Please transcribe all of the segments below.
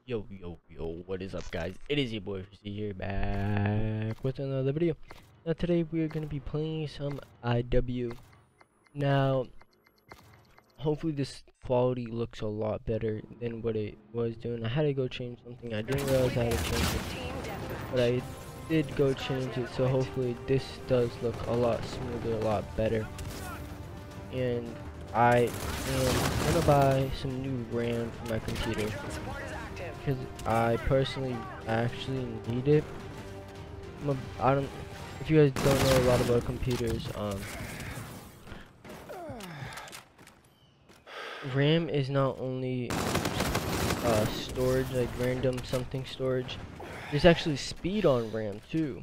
Yo, yo, yo, what is up, guys? It is your boy Frizzy here, back with another video. Now, today we are going to be playing some IW. Now, hopefully this quality looks a lot better than what it was doing. I had to go change something. I didn't realize I had to change it, but I did go change it, so hopefully this does look a lot smoother, a lot better. And I am going to buy some new RAM for my computer, because I personally actually need it. I don't. If you guys don't know a lot about computers, RAM is not only storage, like random something storage. There's actually speed on RAM too.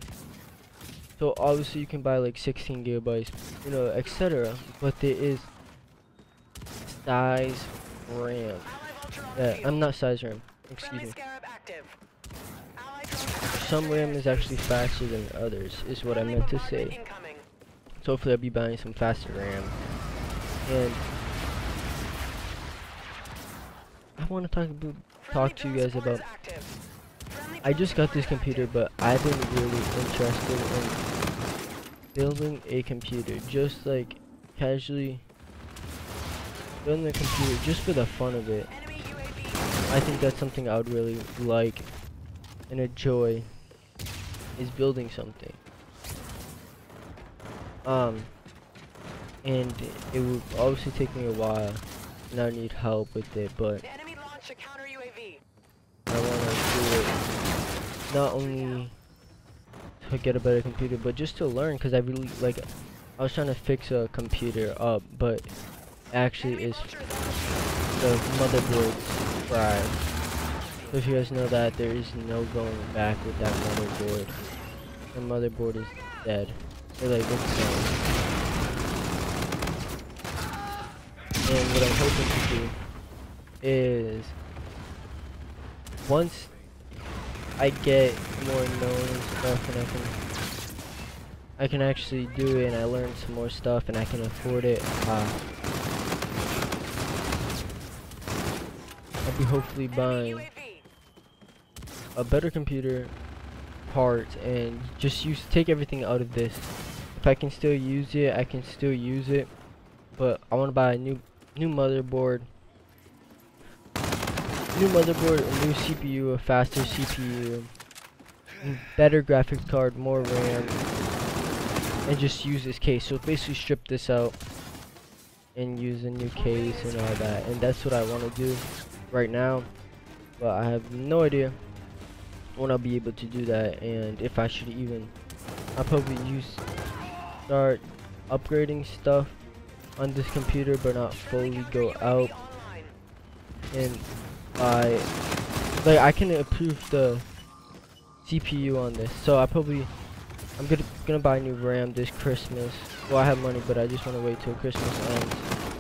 So obviously you can buy like 16 gigabytes, you know, etc. But there is size RAM. I'm not size RAM. Excuse me. Some RAM is actually faster than others, is what I meant to say. So hopefully I'll be buying some faster RAM. And I want to talk to you guys about. I just got this computer, but I've been really interested in building a computer, just like casually building a computer just for the fun of it. I think that's something I would really like and enjoy, is building something. And it would obviously take me a while, and I need help with it, but I want to do it not only to get a better computer, but just to learn, because I really like. I was trying to fix a computer up, but actually is the motherboard's fried. So if you guys know that, there is no going back with that motherboard. The motherboard is dead. Or like it's done. And what I'm hoping to do is, once I get more known and stuff, and I can actually do it, and I learn some more stuff, and I can afford it, I'll be hopefully buying a better computer, parts, and just take everything out of this. If I can still use it, I can still use it, but I want to buy a new motherboard, a new CPU, a faster CPU, better graphics card, more RAM, and just use this case. So basically strip this out and use a new case and all that, and that's what I want to do right now, but I have no idea when I'll be able to do that, and if I should even. I'll probably start upgrading stuff on this computer, but not fully go out, and I can improve the CPU on this. So I'm gonna buy new RAM this Christmas. Well, I have money, but I just want to wait till Christmas ends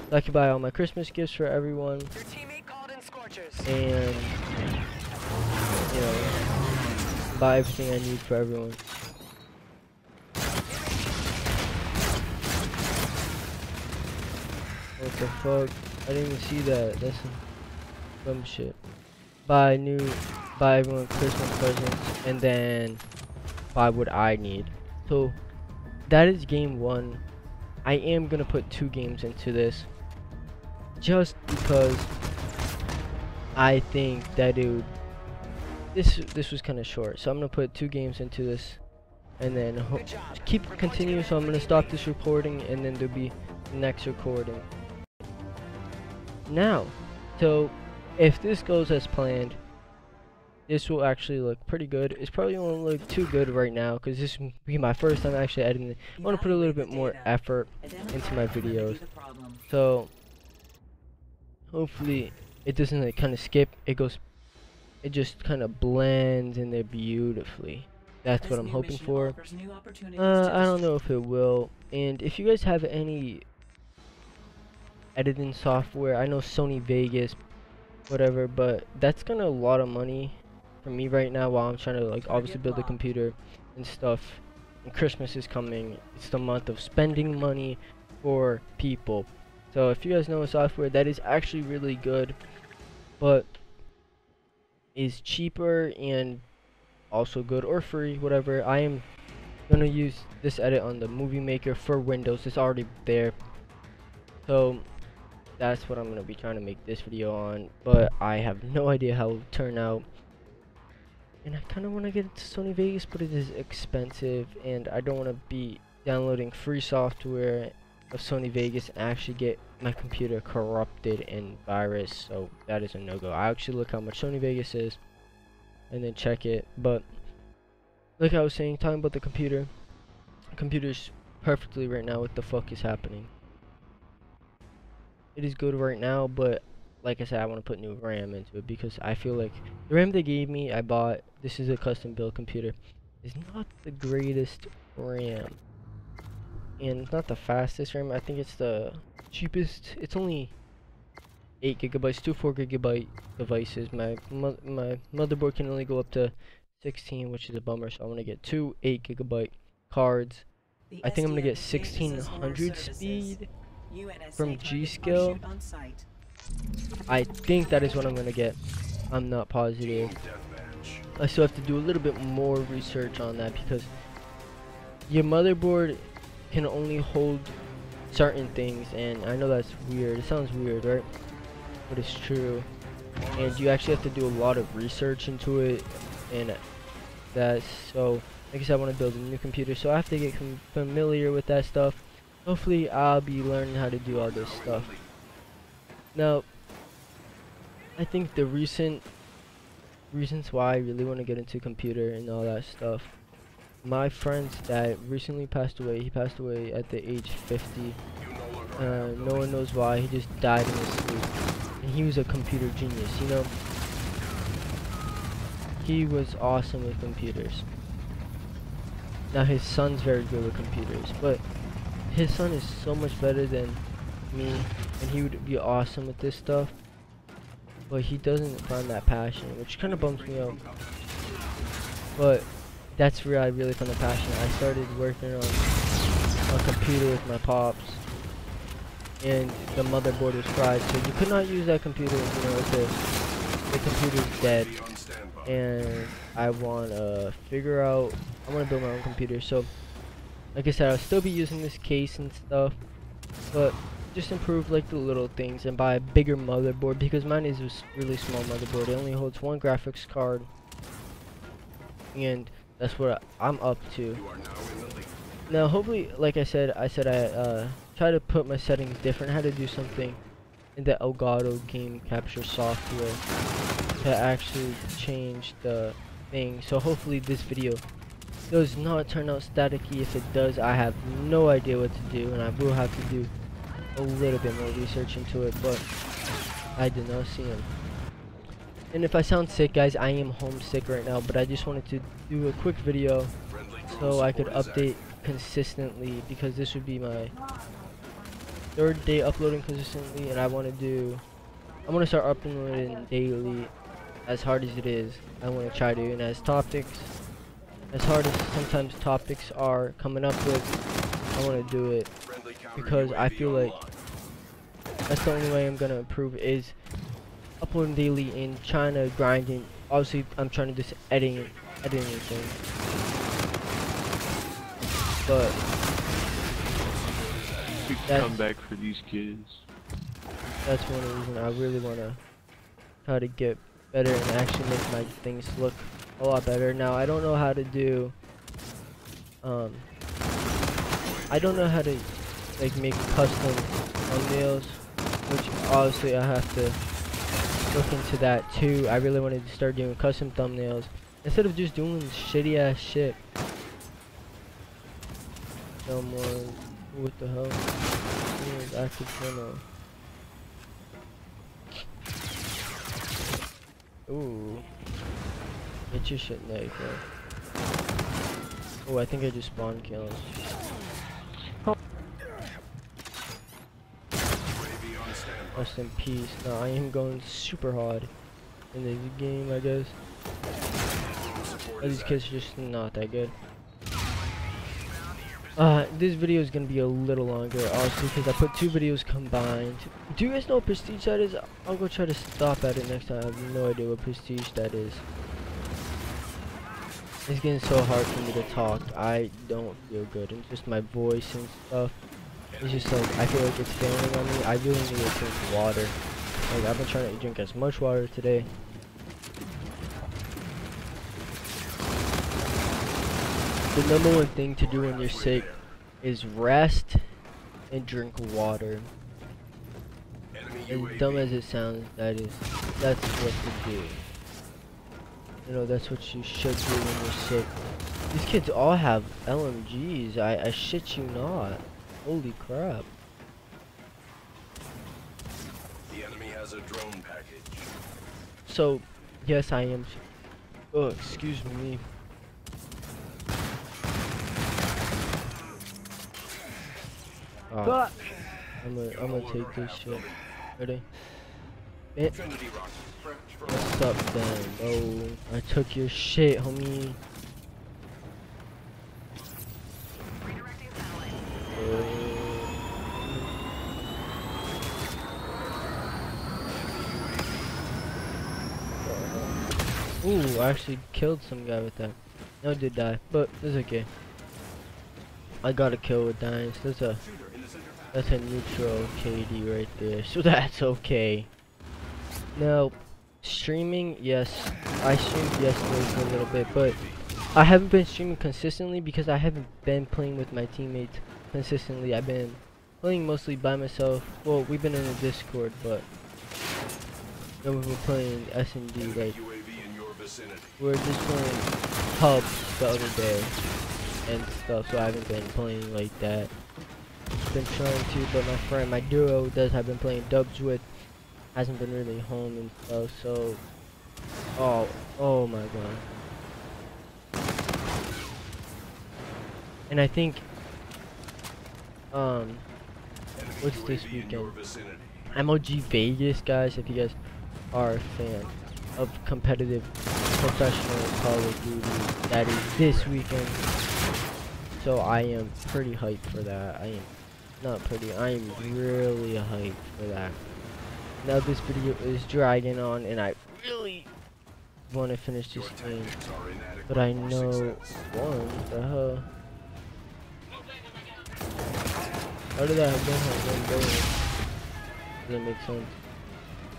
so I can buy all my Christmas gifts for everyone, and you know, buy everything I need for everyone. What the fuck? I didn't even see that. That's some dumb shit. Buy everyone Christmas presents, and then buy what I need. So that is game one. I am gonna put 2 games into this, just because I think that this was kind of short. So I'm gonna put 2 games into this, and then continue. So I'm gonna stop this recording, and then there'll be the next recording. Now, so if this goes as planned, this will actually look pretty good. It's probably won't look too good right now, because this will be my first time actually editing it. I want to put a little bit more effort into my videos, so hopefully it doesn't like kind of skip. It just kind of blends in there beautifully. That's what I'm hoping for. I don't know if it will. And if you guys have any editing software, I know Sony Vegas, whatever, but that's kind of a lot of money for me right now while I'm trying to like obviously build a computer and stuff. And Christmas is coming. It's the month of spending money for people. So if you guys know a software that is actually really good, but is cheaper and also good, or free, whatever. I am gonna use this edit on the Movie Maker for Windows. It's already there, so that's what I'm gonna be trying to make this video on, but I have no idea how it'll turn out. And I kind of want to get into Sony Vegas, but it is expensive, and I don't want to be downloading free software of Sony Vegas and actually get my computer corrupted and virus. So that is a no-go. I actually look how much Sony Vegas is and then check it. But like I was saying, talking about the computer's perfectly right now. What the fuck is happening? It is good right now, but like I said, I want to put new RAM into it because I feel like the RAM they gave me, I bought, this is a custom build computer, is not the greatest RAM. And it's not the fastest RAM. I think it's the cheapest. It's only 8 gigabytes, two 4 gigabyte devices. My motherboard can only go up to 16, which is a bummer. So I want to get two 8 gigabyte cards. I think I'm gonna get 1600 speed from G.Skill. I think that is what I'm gonna get. I'm not positive. I still have to do a little bit more research on that because your motherboard can only hold certain things, and I know that's weird. It sounds weird, right? But it's true. And you actually have to do a lot of research into it, and that's so. Like I said, I want to build a new computer, so I have to get familiar with that stuff. Hopefully, I'll be learning how to do all this stuff. Now, I think the reasons why I really want to get into computer and all that stuff. My friend's dad recently passed away. He passed away at the age 50. No one knows why. He just died in his sleep. And he was a computer genius, you know. He was awesome with computers. Now his son's very good with computers, but his son is so much better than me, and he would be awesome with this stuff, but he doesn't find that passion, which kind of bums me out. But that's where I really found the passion. I started working on a computer with my pops, and the motherboard was fried, so you could not use that computer. You know, the computer's dead, and I want to figure out. I want to build my own computer. So, like I said, I'll still be using this case and stuff, but just improve like the little things and buy a bigger motherboard because mine is a really small motherboard. It only holds one graphics card, and that's what I'm up to. Now, hopefully, like I said I try to put my settings different. I had to do something in the Elgato game capture software to actually change the thing. So hopefully this video does not turn out staticky. If it does, I have no idea what to do, and I will have to do a little bit more research into it, but I did not see him. And if I sound sick, guys, I am homesick right now, but I just wanted to do a quick video so I could update consistently, because this would be my 3rd day uploading consistently, and I want to start uploading daily. As hard as it is, I want to try to, and as hard as sometimes topics are coming up with, I want to do it because I feel like that's the only way I'm gonna improve, is uploading daily and trying to grinding. Obviously, I'm trying to just editing things, but you can come back for these kids. That's one reason I really want to try to get better and actually make my things look a lot better. Now, I don't know how to do I don't know how to like make custom thumbnails, which obviously I have to look into that too. I really wanted to start doing custom thumbnails instead of just doing shitty ass shit. Someone, what the hell? Active channel. Ooh. Get your shit naked. Oh, I think I just spawned kills. Rest in peace. No, I am going super hard in this game, I guess. These kids are just not that good. This video is gonna be a little longer, honestly, because I put 2 videos combined. Do you guys know what prestige that is? I'll go try to stop at it next time. I have no idea what prestige that is. It's getting so hard for me to talk. I don't feel good. And just my voice and stuff. It's just like, I feel like it's failing on me. I really need to drink water. Like, I've been trying to drink as much water today. The number one thing to do when you're sick is rest and drink water. As dumb as it sounds, that's what to do. You know, that's what you should do when you're sick. These kids all have LMGs. I shit you not. Holy crap. The enemy has a drone package. So, yes, I am. Oh, excuse me. I'm gonna take this shit. Ready? What's up then, bro? I took your shit, homie. Ooh, I actually killed some guy with that. No, did die, but it's okay. I got a kill with dying, so that's a neutral KD right there, so that's okay. Now, streaming, yes, I streamed yesterday for a little bit, but I haven't been streaming consistently because I haven't been playing with my teammates consistently. I've been playing mostly by myself. Well, we've been in a Discord, but then we've been playing S&D, like, we're just playing pubs the other day and stuff, so I haven't been playing like that. Been trying to, but my friend, my duo that I've been playing dubs with hasn't been really home and stuff, so oh my god. And I think what's this weekend? MOG Vegas, guys, if you guys are a fan of competitive professional Call of Duty, that is this weekend. So I am pretty hyped for that. I am not pretty, I am really hyped for that. Now this video is dragging on and I really want to finish this game, but I know what the hell. How did that happen? Doesn't make sense.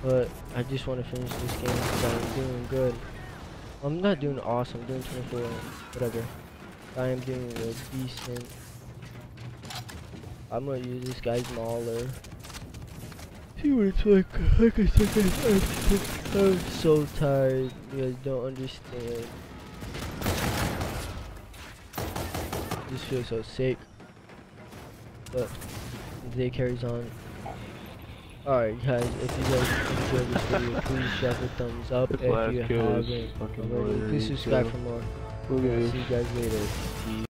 But I just want to finish this game because I'm doing good. I'm not doing awesome, I'm doing 24, whatever. I am doing a decent. I'm gonna use this guy's mauler. See what it's like. Like I said, I'm so tired. You guys don't understand. This feels so sick. But the day carries on. Alright guys, if you guys enjoyed this video, please drop a thumbs up. If you haven't already, please subscribe for more. See you guys later.